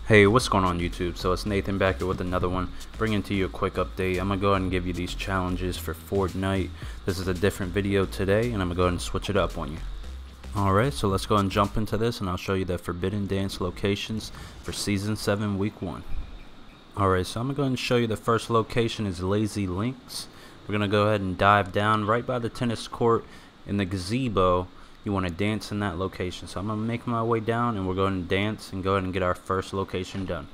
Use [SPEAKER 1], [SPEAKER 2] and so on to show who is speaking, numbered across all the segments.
[SPEAKER 1] Hey, what's going on YouTube? So it's Nathan back here with another one, bringing to you a quick update. I'm going to go ahead and give you these challenges for Fortnite. This is a different video today, and I'm going to go ahead and switch it up on you. Alright, so let's go and jump into this, and I'll show you the Forbidden Dance locations for Season 7, Week 1. Alright, so I'm going to go ahead and show you the first location is Lazy Links. We're going to go ahead and dive down right by the tennis court in the gazebo. You want to dance in that location. So I'm going to make my way down, and we're going to dance and go ahead and get our first location done.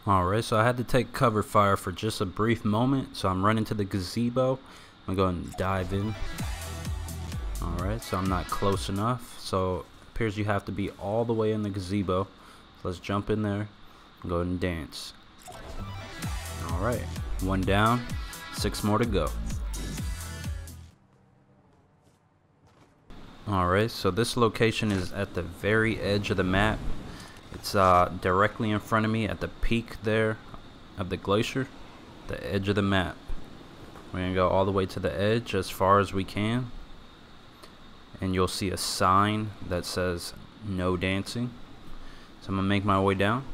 [SPEAKER 1] Alright, so I had to take cover fire for just a brief moment, so I'm running to the gazebo. I'm going to dive in. Alright, so I'm not close enough, so it appears you have to be all the way in the gazebo. So let's jump in there and go ahead and dance. Alright, one down, 6 more to go. Alright, so this location is at the very edge of the map. It's directly in front of me at the peak there of the glacier, the edge of the map. We're going to go all the way to the edge as far as we can. And you'll see a sign that says no dancing. So I'm going to make my way down.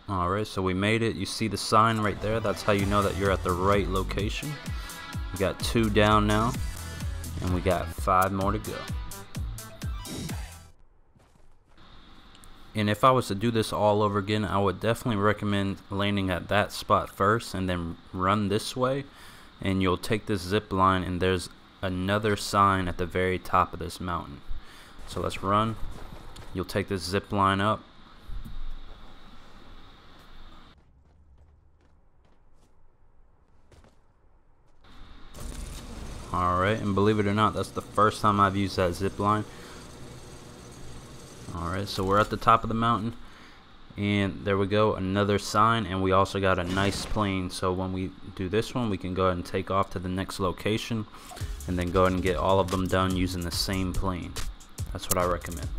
[SPEAKER 1] Alright, so we made it. You see the sign right there. That's how you know that you're at the right location. We got 2 down now, and we got 5 more to go. And if I was to do this all over again, I would definitely recommend landing at that spot first and then run this way, and you'll take this zip line, and there's another sign at the very top of this mountain. So let's run. You'll take this zip line up. Alright, and believe it or not, that's the first time I've used that zip line. Alright, so we're at the top of the mountain, and there we go, another sign, and we also got a nice plane. So when we do this one, we can go ahead and take off to the next location, and then go ahead and get all of them done using the same plane. That's what I recommend.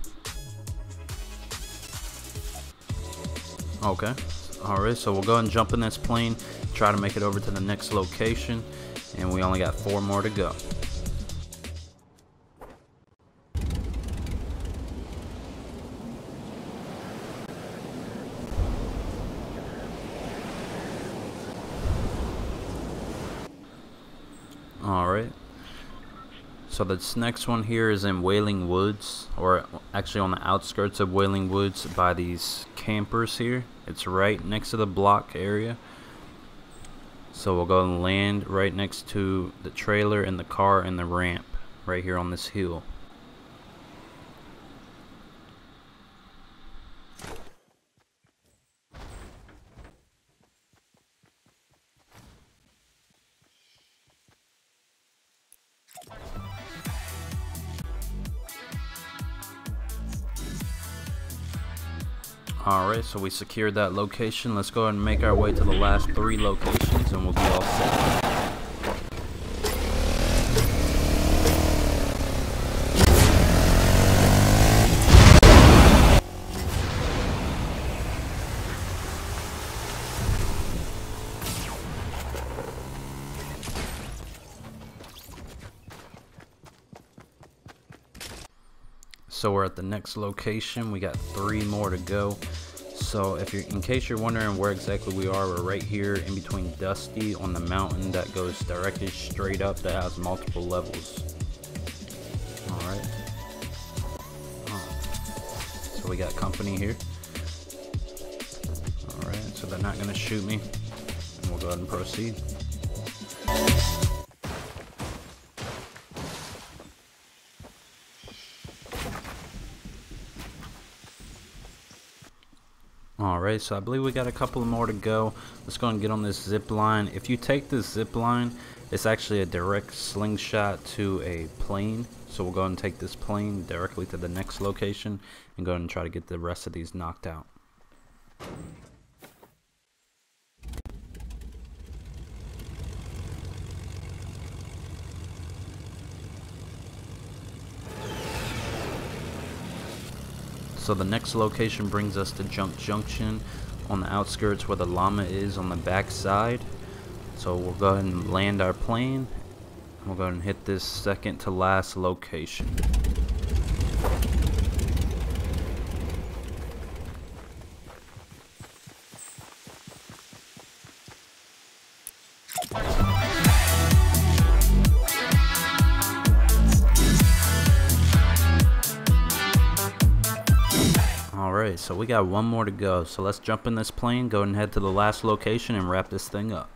[SPEAKER 1] Okay, alright, so we'll go ahead and jump in this plane, try to make it over to the next location. And we only got 4 more to go. Alright. So this next one here is in Wailing Woods, or actually on the outskirts of Wailing Woods by these campers here. It's right next to the block area. So we'll go and land right next to the trailer and the car and the ramp right here on this hill. Alright, so we secured that location. Let's go ahead and make our way to the last 3 locations, and we'll be all set. So we're at the next location. We got 3 more to go. So in case you're wondering where exactly we are, we're right here in between Dusty on the mountain that goes directly straight up, that has multiple levels. Alright. So we got company here. Alright, so they're not going to shoot me. And we'll go ahead and proceed. Alright, so I believe we got a couple more to go. Let's go and get on this zip line. If you take this zip line, it's actually a direct slingshot to a plane. So we'll go and take this plane directly to the next location and go and try to get the rest of these knocked out. So the next location brings us to Junk Junction on the outskirts where the llama is on the back side. So we'll go ahead and land our plane. We'll go ahead and hit this second to last location. Alright, so we got one more to go. So let's jump in this plane, go and head to the last location and wrap this thing up.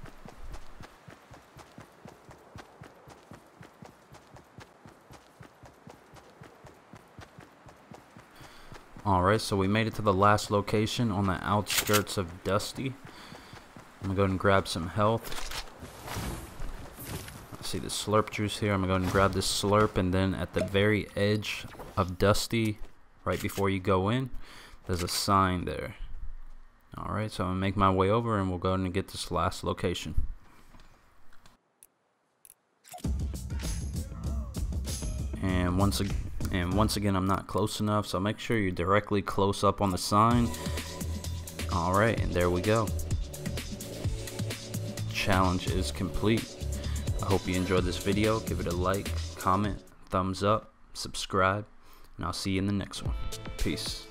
[SPEAKER 1] Alright, so we made it to the last location on the outskirts of Dusty. I'm gonna go ahead and grab some health. I see the slurp juice here. I'm gonna go ahead and grab this slurp, and then at the very edge of Dusty, right before you go in, there's a sign there. Alright, so I'm gonna make my way over and we'll go ahead and get this last location. And once again, I'm not close enough, so make sure you're directly close up on the sign. Alright, and there we go. Challenge is complete. I hope you enjoyed this video. Give it a like, comment, thumbs up, subscribe, and I'll see you in the next one. Peace.